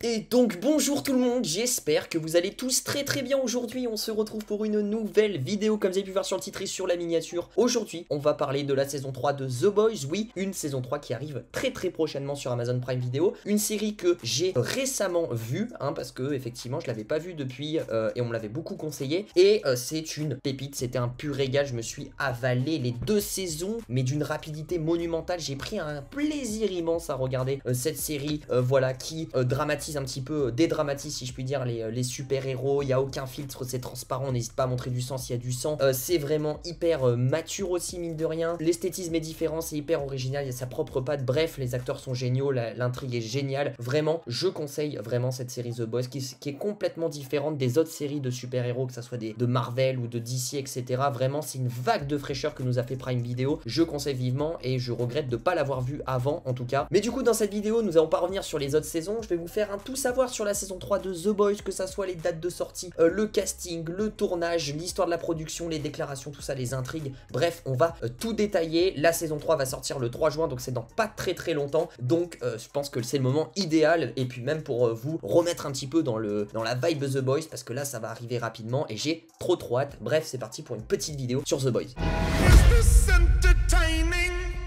Et donc bonjour tout le monde, j'espère que vous allez tous très bien aujourd'hui. On se retrouve pour une nouvelle vidéo comme vous avez pu voir sur le titre et sur la miniature. Aujourd'hui on va parler de la saison 3 de The Boys. Oui, une saison 3 qui arrive très prochainement sur Amazon Prime Video. Une série que j'ai récemment vue parce que effectivement je l'avais pas vue depuis et on me l'avait beaucoup conseillé. Et c'est une pépite, c'était un pur régal. Je me suis avalé les 2 saisons mais d'une rapidité monumentale. J'ai pris un plaisir immense à regarder cette série voilà, qui dramatise un petit peu, dédramatise si je puis dire les super-héros. Il n'y a aucun filtre, c'est transparent, on n'hésite pas à montrer du sang s'il y a du sang. C'est vraiment hyper mature aussi, mine de rien. L'esthétisme est différent, c'est hyper original, il y a sa propre patte. Bref, les acteurs sont géniaux, l'intrigue est géniale. Vraiment, je conseille vraiment cette série The Boys qui est complètement différente des autres séries de super-héros, que ce soit de Marvel ou de DC, etc. Vraiment, c'est une vague de fraîcheur que nous a fait Prime Video. Je conseille vivement et je regrette de ne pas l'avoir vu avant, en tout cas. Mais du coup, dans cette vidéo, nous allons pas revenir sur les autres saisons. Je vais vous faire un tout savoir sur la saison 3 de The Boys, que ça soit les dates de sortie, le casting, le tournage, l'histoire de la production, les déclarations, tout ça, les intrigues. Bref, on va tout détailler. La saison 3 va sortir le 3 juin, donc c'est dans pas très longtemps. Donc je pense que c'est le moment idéal, et puis même pour vous remettre un petit peu dans la vibe de The Boys, parce que là ça va arriver rapidement et j'ai trop hâte. Bref, c'est parti pour une petite vidéo sur The Boys.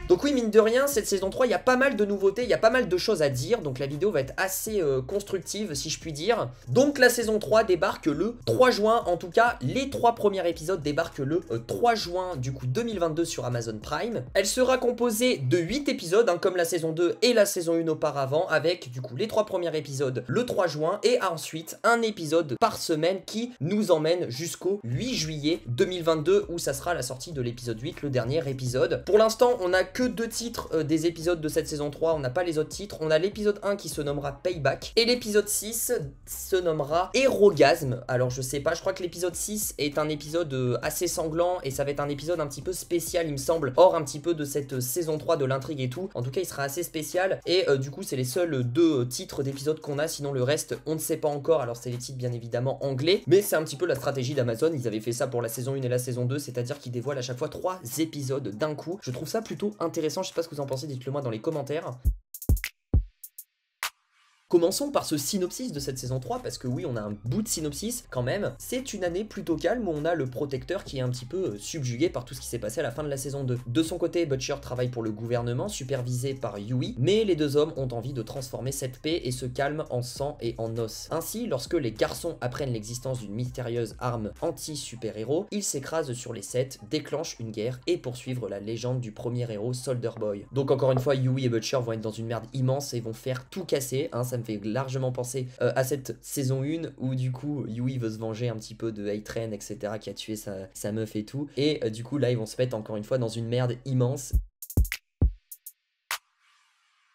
Donc oui, mine de rien, cette saison 3, il y a pas mal de nouveautés, il y a pas mal de choses à dire, donc la vidéo va être assez constructive, si je puis dire. Donc la saison 3 débarque le 3 juin, en tout cas, les 3 premiers épisodes débarquent le 3 juin, du coup, 2022 sur Amazon Prime. Elle sera composée de 8 épisodes, comme la saison 2 et la saison 1 auparavant, avec, du coup, les 3 premiers épisodes le 3 juin, et ensuite, un épisode par semaine qui nous emmène jusqu'au 8 juillet 2022, où ça sera la sortie de l'épisode 8, le dernier épisode. Pour l'instant, on a que 2 titres des épisodes de cette saison 3, on n'a pas les autres titres. On a l'épisode 1 qui se nommera Payback et l'épisode 6 se nommera Hérogasme. Alors je sais pas, je crois que l'épisode 6 est un épisode assez sanglant et ça va être un épisode un petit peu spécial, il me semble, hors un petit peu de cette saison 3 de l'intrigue et tout. En tout cas il sera assez spécial et du coup c'est les seuls 2 titres d'épisodes qu'on a, sinon le reste on ne sait pas encore. Alors c'est les titres bien évidemment anglais, mais c'est un petit peu la stratégie d'Amazon. Ils avaient fait ça pour la saison 1 et la saison 2, c'est-à-dire qu'ils dévoilent à chaque fois 3 épisodes d'un coup. Je trouve ça plutôt intéressant, je sais pas ce que vous en pensez, dites-le moi dans les commentaires. Commençons par ce synopsis de cette saison 3, parce que oui, on a un bout de synopsis quand même. C'est une année plutôt calme où on a le protecteur qui est un petit peu subjugué par tout ce qui s'est passé à la fin de la saison 2. De son côté, Butcher travaille pour le gouvernement, supervisé par Hughie, mais les deux hommes ont envie de transformer cette paix et se calment en sang et en os. Ainsi, lorsque les garçons apprennent l'existence d'une mystérieuse arme anti-super-héros, ils s'écrasent sur les sets, déclenchent une guerre et poursuivent la légende du premier héros Soldier Boy. Donc encore une fois, Hughie et Butcher vont être dans une merde immense et vont faire tout casser, ça me fait largement penser à cette saison 1 où du coup Hughie veut se venger un petit peu de A-Train, etc., qui a tué sa meuf et tout, et du coup là ils vont se mettre encore une fois dans une merde immense.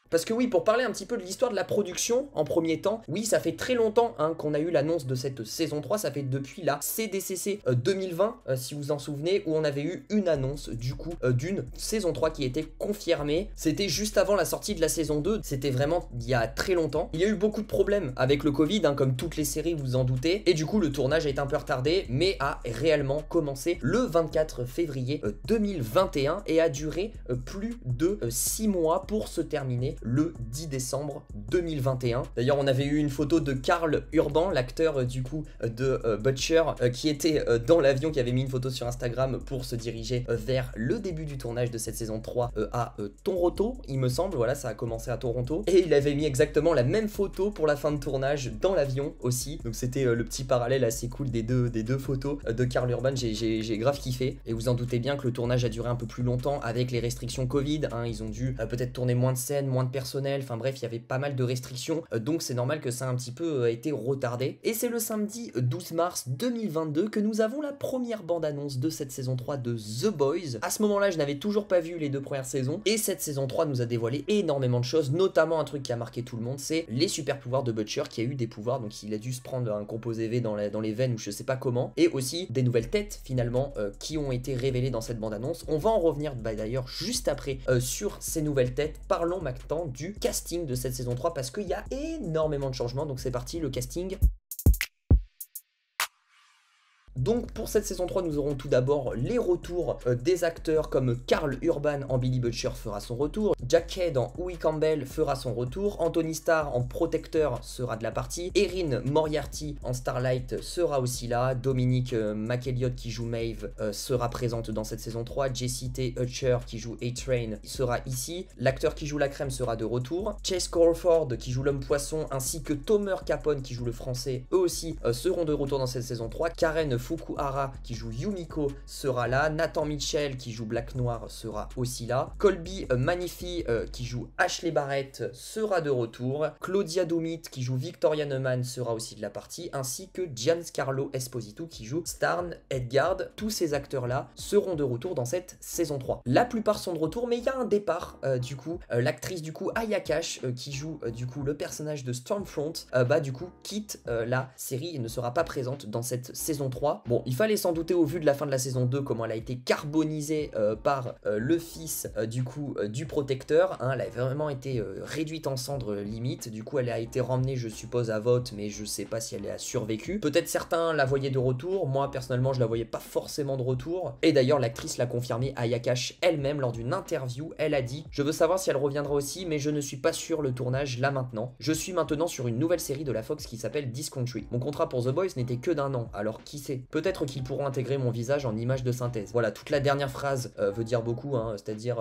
Parce que oui, pour parler un petit peu de l'histoire de la production, en premier temps, oui, ça fait très longtemps qu'on a eu l'annonce de cette saison 3, ça fait depuis la CDCC 2020, si vous en souvenez, où on avait eu une annonce, du coup, d'une saison 3 qui était confirmée. C'était juste avant la sortie de la saison 2, c'était vraiment il y a très longtemps. Il y a eu beaucoup de problèmes avec le Covid, comme toutes les séries, vous en doutez, et du coup, le tournage a été un peu retardé, mais a réellement commencé le 24 février 2021 et a duré plus de 6 mois pour se terminer le 10 décembre 2021. D'ailleurs, on avait eu une photo de Karl Urban, l'acteur du coup de Butcher, qui était dans l'avion, qui avait mis une photo sur Instagram pour se diriger vers le début du tournage de cette saison 3 à Toronto, il me semble. Voilà, ça a commencé à Toronto. Et il avait mis exactement la même photo pour la fin de tournage dans l'avion aussi. Donc c'était le petit parallèle assez cool des deux photos de Karl Urban. J'ai grave kiffé. Et vous en doutez bien que le tournage a duré un peu plus longtemps avec les restrictions Covid. Ils ont dû peut-être tourner moins de scènes, moins de personnel, enfin bref, il y avait pas mal de restrictions, donc c'est normal que ça a un petit peu été retardé. Et c'est le samedi 12 mars 2022 que nous avons la première bande-annonce de cette saison 3 de The Boys. À ce moment-là, je n'avais toujours pas vu les 2 premières saisons, et cette saison 3 nous a dévoilé énormément de choses, notamment un truc qui a marqué tout le monde, c'est les super pouvoirs de Butcher, qui a eu des pouvoirs, donc il a dû se prendre un composé V dans les veines ou je sais pas comment, et aussi des nouvelles têtes finalement qui ont été révélées dans cette bande-annonce. On va en revenir d'ailleurs juste après sur ces nouvelles têtes. Parlons maintenant du casting de cette saison 3 parce qu'il y a énormément de changements, donc c'est parti, le casting. Donc pour cette saison 3, nous aurons tout d'abord les retours des acteurs comme Karl Urban en Billy Butcher fera son retour, Jack Quaid en Huey Campbell fera son retour, Anthony Starr en Protecteur sera de la partie, Erin Moriarty en Starlight sera aussi là, Dominique McElliott qui joue Maeve sera présente dans cette saison 3, Jessie T. Hutcher qui joue A-Train sera ici, l'acteur qui joue la crème sera de retour, Chase Crawford qui joue l'homme poisson ainsi que Tomer Capone qui joue le français, eux aussi seront de retour dans cette saison 3, Karen Fukuhara qui joue Yumiko sera là, Nathan Mitchell qui joue Black Noir sera aussi là, Colby Manifi qui joue Ashley Barrett sera de retour, Claudia Doumit qui joue Victoria Neumann sera aussi de la partie, ainsi que Giancarlo Esposito qui joue Starn Edgard. Tous ces acteurs là seront de retour dans cette saison 3. La plupart sont de retour, mais il y a un départ du coup, l'actrice du coup Aya Cash qui joue du coup le personnage de Stormfront du coup quitte la série et ne sera pas présente dans cette saison 3. Bon, il fallait s'en douter au vu de la fin de la saison 2 comment elle a été carbonisée par le fils du coup du protecteur, hein, elle a vraiment été réduite en cendres limite, du coup elle a été ramenée je suppose à vote, mais je sais pas si elle a survécu. Peut-être certains la voyaient de retour, moi personnellement je la voyais pas forcément de retour, et d'ailleurs l'actrice l'a confirmé, Aya Cash elle-même lors d'une interview, elle a dit: je veux savoir si elle reviendra aussi, mais je ne suis pas sur le tournage là maintenant, je suis maintenant sur une nouvelle série de la Fox qui s'appelle This Country. Mon contrat pour The Boys n'était que d'1 an, alors qui sait, peut-être qu'ils pourront intégrer mon visage en image de synthèse. Voilà, toute la dernière phrase veut dire beaucoup, hein, c'est-à-dire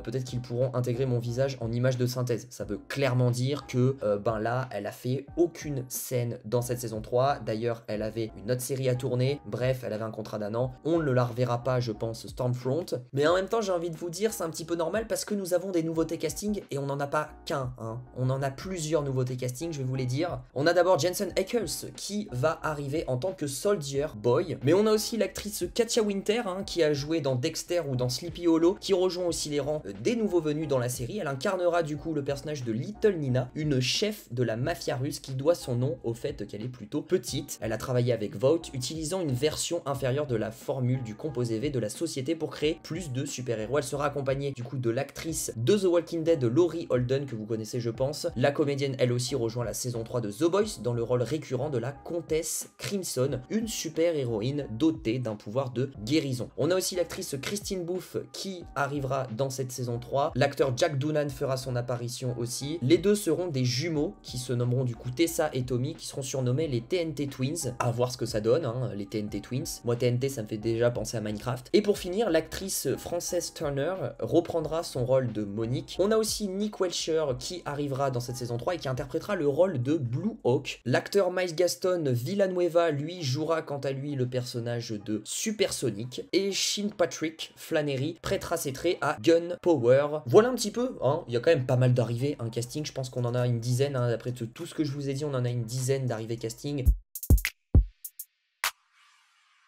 peut-être qu'ils pourront intégrer mon visage en image de synthèse. Ça veut clairement dire que là, elle a fait aucune scène dans cette saison 3. D'ailleurs, elle avait une autre série à tourner. Bref, elle avait un contrat d'1 an. On ne la reverra pas, je pense, Stormfront. Mais en même temps, j'ai envie de vous dire, c'est un petit peu normal parce que nous avons des nouveautés casting et on n'en a pas qu'un. Hein. On en a plusieurs nouveautés casting, je vais vous les dire. On a d'abord Jensen Ackles qui va arriver en tant que Soldier Boy. Mais on a aussi l'actrice Katia Winter hein, qui a joué dans Dexter ou dans Sleepy Hollow, qui rejoint aussi les rangs des nouveaux venus dans la série. Elle incarnera du coup le personnage de Little Nina, une chef de la mafia russe qui doit son nom au fait qu'elle est plutôt petite. Elle a travaillé avec Vought, utilisant une version inférieure de la formule du composé V de la société pour créer plus de super-héros. Elle sera accompagnée du coup de l'actrice de The Walking Dead, Laurie Holden, que vous connaissez je pense. La comédienne elle aussi rejoint la saison 3 de The Boys dans le rôle récurrent de la comtesse Crimson, une super-héroïne dotée d'un pouvoir de guérison. On a aussi l'actrice Christine Booth qui arrivera dans cette saison 3. L'acteur Jack Doonan fera son apparition aussi. Les deux seront des jumeaux qui se nommeront du coup Tessa et Tommy, qui seront surnommés les TNT Twins. À voir ce que ça donne, hein, les TNT Twins. Moi TNT ça me fait déjà penser à Minecraft. Et pour finir, l'actrice Frances Turner reprendra son rôle de Monique. On a aussi Nick Welcher qui arrivera dans cette saison 3 et qui interprétera le rôle de Blue Hawk. L'acteur Miles Gaston Villanueva lui jouera quant à lui le personnage de Supersonic. Et Sheen Patrick Flannery prêtera ses traits à Gun Power. Voilà un petit peu, hein, il y a quand même pas mal d'arrivées, un casting, je pense qu'on en a une dizaine, hein, d'après tout ce que je vous ai dit, on en a une dizaine d'arrivées casting.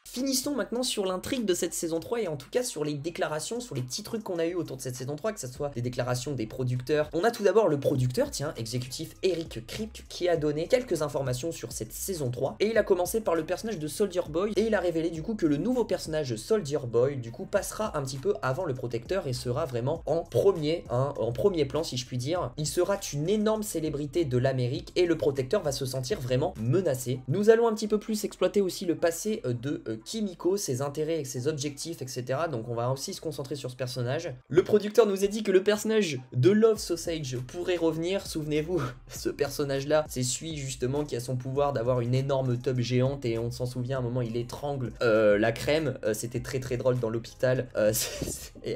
Finissons maintenant sur l'intrigue de cette saison 3 et en tout cas sur les déclarations, sur les petits trucs qu'on a eu autour de cette saison 3, que ce soit des déclarations des producteurs. On a tout d'abord le producteur, tiens, exécutif Eric Kripke, qui a donné quelques informations sur cette saison 3 et il a commencé par le personnage de Soldier Boy et il a révélé du coup que le nouveau personnage de Soldier Boy du coup passera un petit peu avant le protecteur et sera vraiment en premier, hein, en premier plan si je puis dire. Il sera une énorme célébrité de l'Amérique et le protecteur va se sentir vraiment menacé. Nous allons un petit peu plus exploiter aussi le passé de Kimiko, ses intérêts et ses objectifs, etc. Donc on va aussi se concentrer sur ce personnage. Le producteur nous a dit que le personnage de Love Sausage pourrait revenir. Souvenez-vous, ce personnage-là, c'est celui justement qui a son pouvoir d'avoir une énorme tub géante et on s'en souvient, à un moment il étrangle la crème. C'était très très drôle dans l'hôpital.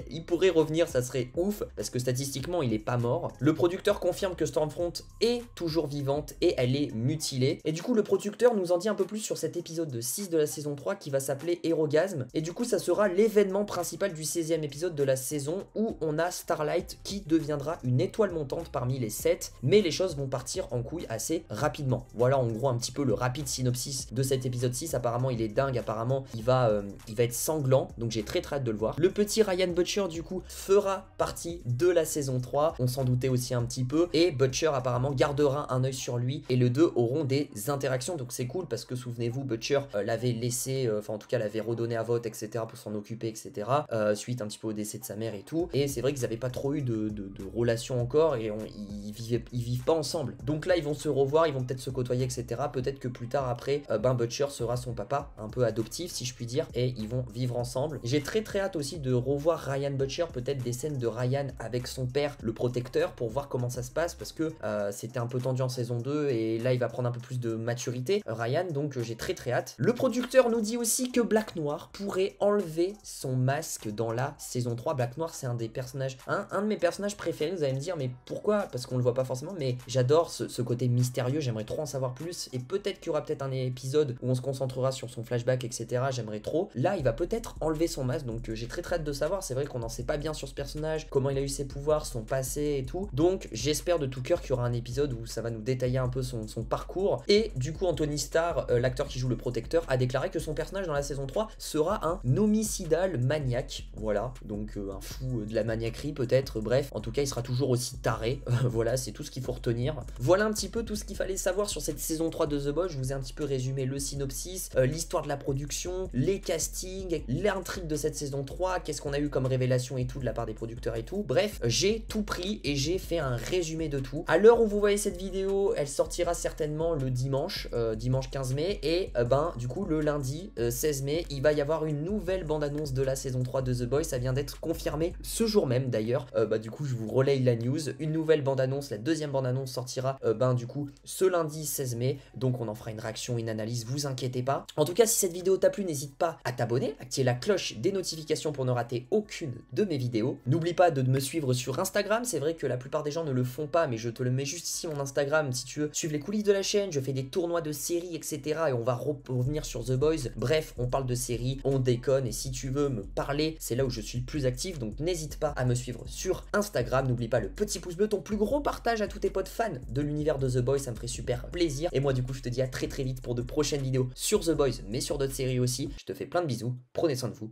Il pourrait revenir, ça serait ouf, parce que statistiquement il est pas mort. Le producteur confirme que Stormfront est toujours vivante et elle est mutilée. Et du coup le producteur nous en dit un peu plus sur cet épisode de 6 de la saison 3 qui va s'appeler Hérogasme, et du coup ça sera l'événement principal du 16e épisode de la saison où on a Starlight qui deviendra une étoile montante parmi les 7, mais les choses vont partir en couille assez rapidement. Voilà en gros un petit peu le rapide synopsis de cet épisode 6, apparemment il est dingue, apparemment il va être sanglant, donc j'ai très hâte de le voir. Le petit Ryan Butcher du coup fera partie de la saison 3, on s'en doutait aussi un petit peu, et Butcher apparemment gardera un œil sur lui, et les deux auront des interactions, donc c'est cool parce que souvenez-vous Butcher l'avait laissé, enfin en tout cas elle avait redonné à Vought, etc. pour s'en occuper, etc. Suite un petit peu au décès de sa mère et tout. Et c'est vrai qu'ils n'avaient pas trop eu de relation encore et ils vivent pas ensemble. Donc là ils vont se revoir, ils vont peut-être se côtoyer, etc. Peut-être que plus tard après, Butcher sera son papa, un peu adoptif si je puis dire, et ils vont vivre ensemble. J'ai très hâte aussi de revoir Ryan Butcher, peut-être des scènes de Ryan avec son père, le protecteur, pour voir comment ça se passe, parce que c'était un peu tendu en saison 2 et là il va prendre un peu plus de maturité, Ryan, donc j'ai très hâte. Le producteur nous dit aussi que Black Noir pourrait enlever son masque dans la saison 3. Black Noir c'est un des personnages, un de mes personnages préférés, vous allez me dire mais pourquoi? Parce qu'on le voit pas forcément, mais j'adore ce côté mystérieux, j'aimerais trop en savoir plus, et peut-être qu'il y aura peut-être un épisode où on se concentrera sur son flashback, etc. J'aimerais trop. Là il va peut-être enlever son masque, donc j'ai très hâte de savoir. C'est vrai qu'on n'en sait pas bien sur ce personnage, comment il a eu ses pouvoirs, son passé et tout, donc j'espère de tout cœur qu'il y aura un épisode où ça va nous détailler un peu son parcours. Et du coup Anthony Starr, l'acteur qui joue le protecteur, a déclaré que son personnage dans la saison 3 sera un homicidal maniaque, voilà, donc un fou de la maniaquerie peut-être, bref, en tout cas il sera toujours aussi taré, voilà, c'est tout ce qu'il faut retenir. Voilà un petit peu tout ce qu'il fallait savoir sur cette saison 3 de The Boys. Je vous ai un petit peu résumé le synopsis, l'histoire de la production, les castings, l'intrigue de cette saison 3, qu'est-ce qu'on a eu comme révélation et tout de la part des producteurs et tout. Bref, j'ai tout pris et j'ai fait un résumé de tout. À l'heure où vous voyez cette vidéo, elle sortira certainement le dimanche, dimanche 15 mai, et du coup le lundi 16 mai, il va y avoir une nouvelle bande-annonce de la saison 3 de The Boys. Ça vient d'être confirmé ce jour même d'ailleurs. Du coup je vous relaye la news, une nouvelle bande-annonce, la deuxième bande-annonce sortira du coup ce lundi 16 mai, donc on en fera une réaction, une analyse, vous inquiétez pas. En tout cas si cette vidéo t'a plu, n'hésite pas à t'abonner, activer la cloche des notifications pour ne rater aucune de mes vidéos. N'oublie pas de me suivre sur Instagram, c'est vrai que la plupart des gens ne le font pas, mais je te le mets juste ici, mon Instagram, si tu veux suivre les coulisses de la chaîne. Je fais des tournois de séries, etc. et on va revenir sur The Boys. Bref, on parle de séries, on déconne, et si tu veux me parler, c'est là où je suis le plus actif, donc n'hésite pas à me suivre sur Instagram. N'oublie pas le petit pouce bleu, ton plus gros partage à tous tes potes fans de l'univers de The Boys, ça me ferait super plaisir. Et moi du coup je te dis à très vite pour de prochaines vidéos sur The Boys, mais sur d'autres séries aussi. Je te fais plein de bisous, prenez soin de vous.